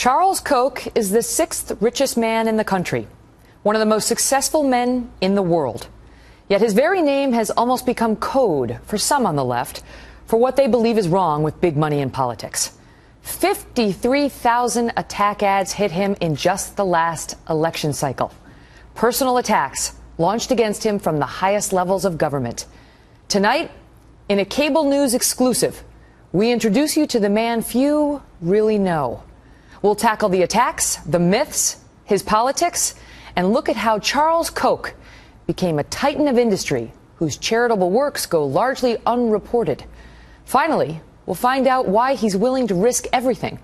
Charles Koch is the sixth richest man in the country, one of the most successful men in the world. Yet his very name has almost become code for some on the left for what they believe is wrong with big money in politics. 53,000 attack ads hit him in just the last election cycle. Personal attacks launched against him from the highest levels of government. Tonight, in a cable news exclusive, we introduce you to the man few really know. We'll tackle the attacks, the myths, his politics, and look at how Charles Koch became a titan of industry whose charitable works go largely unreported. Finally, we'll find out why he's willing to risk everything,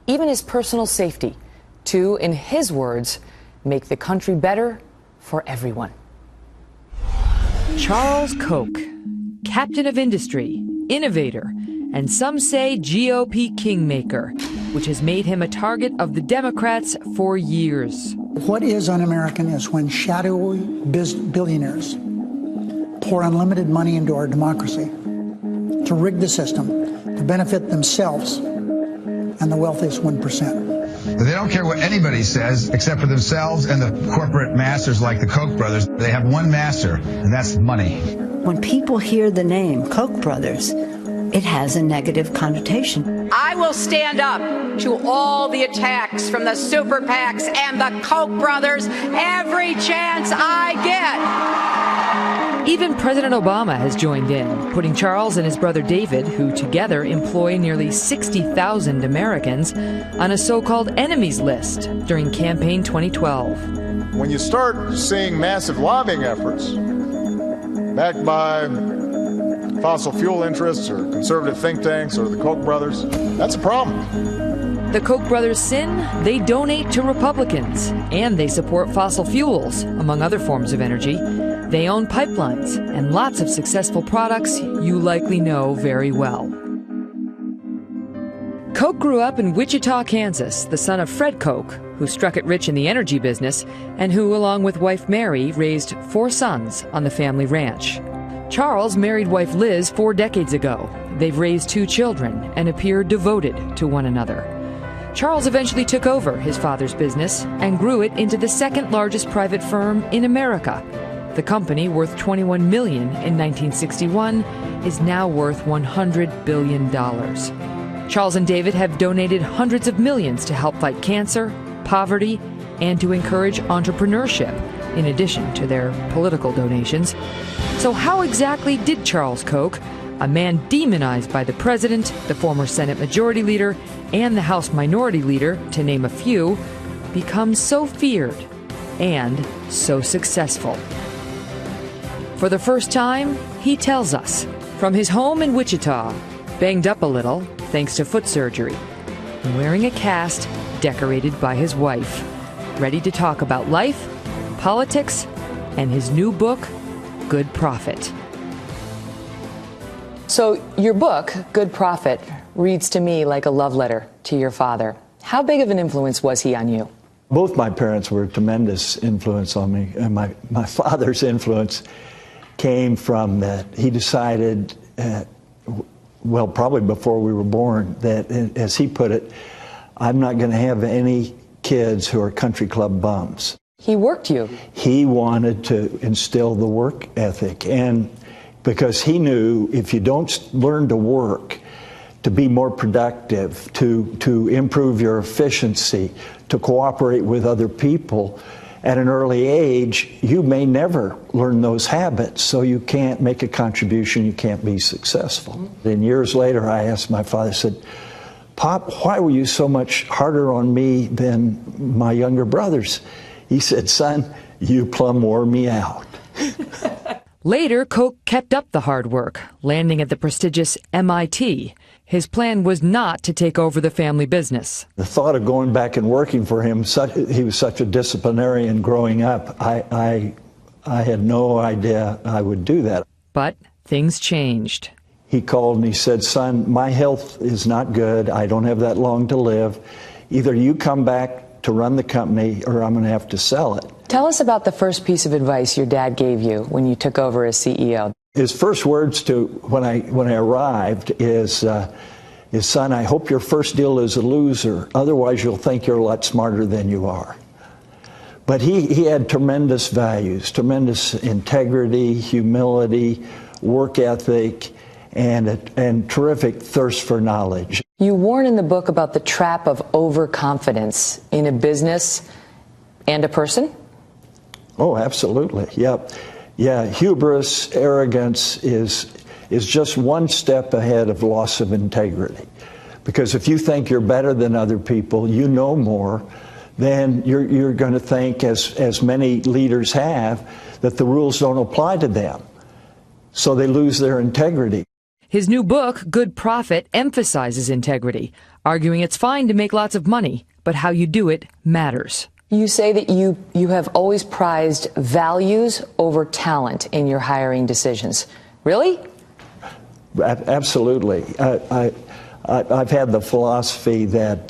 even his personal safety, to, in his words, make the country better for everyone. Charles Koch, captain of industry, innovator, and some say GOP kingmaker, which has made him a target of the Democrats for years. What is un-American is when shadowy billionaires pour unlimited money into our democracy to rig the system to benefit themselves and the wealthiest 1%. They don't care what anybody says except for themselves and the corporate masters like the Koch brothers. They have one master, and that's money. When people hear the name Koch brothers, it has a negative connotation. I will stand up to all the attacks from the super PACs and the Koch brothers every chance I get. Even President Obama has joined in, putting Charles and his brother David, who together employ nearly 60,000 Americans, on a so-called enemies list during campaign 2012. When you start seeing massive lobbying efforts backed by fossil fuel interests or conservative think tanks or the Koch brothers, that's a problem. The Koch brothers' sin? They donate to Republicans, and they support fossil fuels, among other forms of energy. They own pipelines and lots of successful products you likely know very well. Koch grew up in Wichita, Kansas, the son of Fred Koch, who struck it rich in the energy business, and who, along with wife Mary, raised 4 sons on the family ranch. Charles married wife Liz 4 decades ago. They've raised 2 children and appear devoted to one another. Charles eventually took over his father's business and grew it into the second largest private firm in America. The company, worth $21 million in 1961, is now worth $100 billion. Charles and David have donated hundreds of millions to help fight cancer, poverty, and to encourage entrepreneurship, in addition to their political donations. So how exactly did Charles Koch, a man demonized by the president, the former Senate Majority Leader, and the House Minority Leader, to name a few, become so feared and so successful? For the first time, he tells us, from his home in Wichita, banged up a little thanks to foot surgery, and wearing a cast decorated by his wife, ready to talk about life, politics, and his new book, Good Prophet. So your book, Good Prophet, reads to me like a love letter to your father. How big of an influence was he on you? Both my parents were a tremendous influence on me, and my father's influence came from that he decided, well, probably before we were born, that, as he put it, I'm not going to have any kids who are country club bums. He worked you. He wanted to instill the work ethic, and because he knew if you don't learn to work, to be more productive, to improve your efficiency, to cooperate with other people at an early age, you may never learn those habits, so you can't make a contribution, you can't be successful. And years later, I asked my father, I said, Pop, why were you so much harder on me than my younger brothers? He said, son, you plumb wore me out. Later, Koch kept up the hard work, landing at the prestigious MIT. His plan was not to take over the family business. The thought of going back and working for him, he was such a disciplinarian growing up, I had no idea I would do that. But things changed. He called and he said, son, my health is not good. I don't have that long to live. Either you come back to run the company or I'm going to have to sell it. Tell us about the first piece of advice your dad gave you when you took over as CEO. His first words to when I arrived is, is, son, I hope your first deal is a loser. Otherwise, you'll think you're a lot smarter than you are. But he had tremendous values, tremendous integrity, humility, work ethic, and terrific thirst for knowledge. You warn in the book about the trap of overconfidence in a business and a person? Oh, absolutely. Yep. Yeah, hubris, arrogance is just one step ahead of loss of integrity. Because if you think you're better than other people, you know more, then you're going to think, as many leaders have, that the rules don't apply to them. So they lose their integrity. His new book, Good Profit, emphasizes integrity, arguing it's fine to make lots of money, but how you do it matters. You say that you have always prized values over talent in your hiring decisions. Really? Absolutely. I've had the philosophy that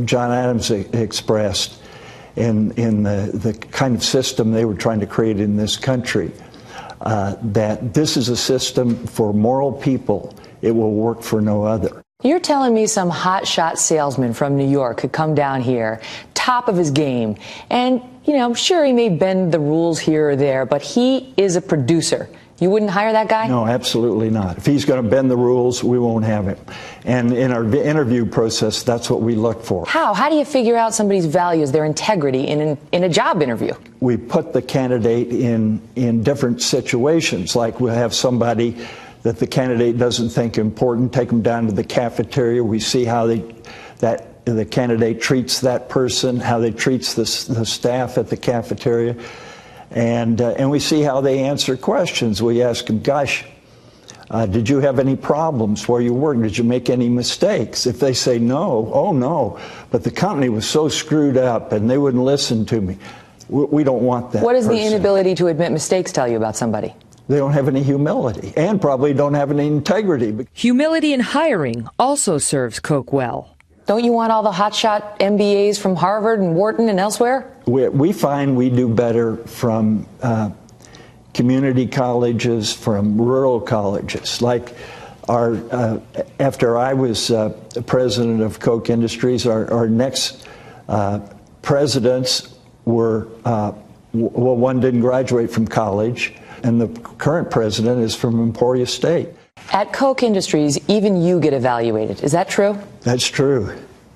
John Adams expressed in the kind of system they were trying to create in this country, that this is a system for moral people. It will work for no other. You're telling me some hotshot salesman from New York could come down here, top of his game, and, sure, he may bend the rules here or there, but he is a producer. You wouldn't hire that guy? No, absolutely not. If he's going to bend the rules, we won't have him. And in our interview process, that's what we look for. How? How do you figure out somebody's values, their integrity in a job interview? We put the candidate in different situations. Like we'll have somebody that the candidate doesn't think important, take them down to the cafeteria. We see how the candidate treats that person, how they treats the staff at the cafeteria. And we see how they answer questions. We ask them, gosh, did you have any problems where you worked? Did you make any mistakes? If they say no, oh no, but the company was so screwed up and they wouldn't listen to me. We don't want that. What does the inability to admit mistakes tell you about somebody? They don't have any humility and probably don't have any integrity. Humility in hiring also serves Koch well. Don't you want all the hotshot MBAs from Harvard and Wharton and elsewhere? We find we do better from community colleges, from rural colleges. Like after I was president of Koch Industries, our next presidents were, one didn't graduate from college, and the current president is from Emporia State. At Koch Industries, even you get evaluated. Is that true? That's true.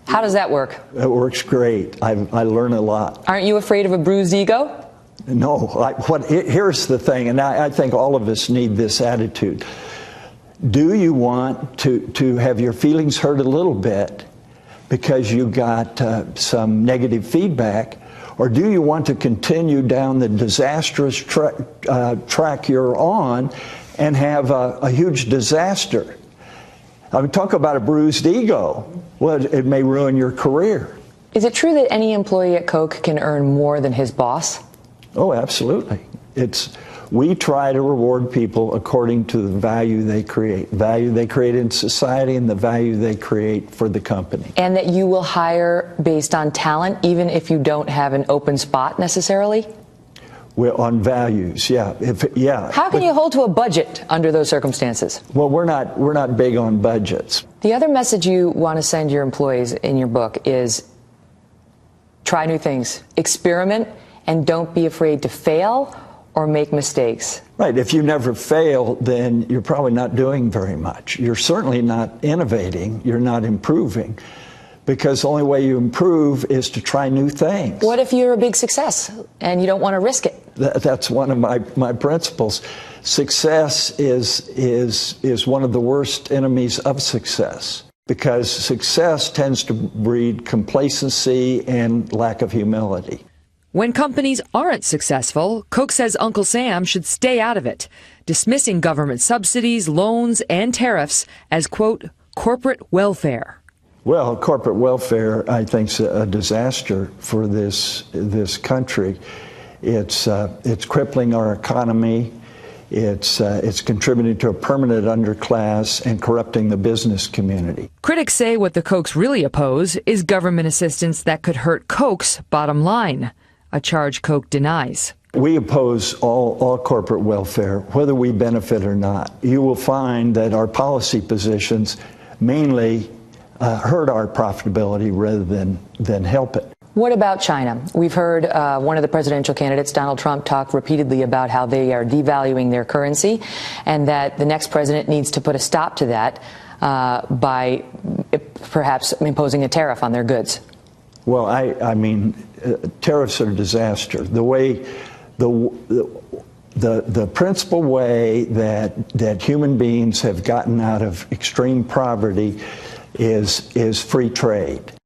How does that work? It works great. I learn a lot. Aren't you afraid of a bruised ego? No. Here's the thing, and I think all of us need this attitude. Do you want to have your feelings hurt a little bit because you got some negative feedback, or do you want to continue down the disastrous track you're on and have a huge disaster? I mean, talk about a bruised ego. Well, it may ruin your career. Is it true that any employee at Koch can earn more than his boss? Oh, absolutely. We try to reward people according to the value they create in society and the value they create for the company. And that you will hire based on talent, even if you don't have an open spot necessarily? On values, yeah. How can you hold to a budget under those circumstances? Well, we're not big on budgets. The other message you want to send your employees in your book is try new things, experiment, and don't be afraid to fail or make mistakes. Right. If you never fail, then you're probably not doing very much. You're certainly not innovating. You're not improving. Because the only way you improve is to try new things. What if you're a big success and you don't want to risk it? That's one of my principles. Success is one of the worst enemies of success, because success tends to breed complacency and lack of humility. When companies aren't successful, Koch says Uncle Sam should stay out of it, dismissing government subsidies, loans, and tariffs as, quote, corporate welfare. Well, corporate welfare, I think, is a disaster for this country. It's crippling our economy. It's contributing to a permanent underclass and corrupting the business community. Critics say what the Kochs really oppose is government assistance that could hurt Koch's bottom line, a charge Koch denies. We oppose all corporate welfare, whether we benefit or not. You will find that our policy positions mainly hurt our profitability rather than help it. What about China? We've heard one of the presidential candidates, Donald Trump, talk repeatedly about how they are devaluing their currency and that the next president needs to put a stop to that by perhaps imposing a tariff on their goods. Well, I mean, tariffs are a disaster. The way, the principal way that human beings have gotten out of extreme poverty is free trade.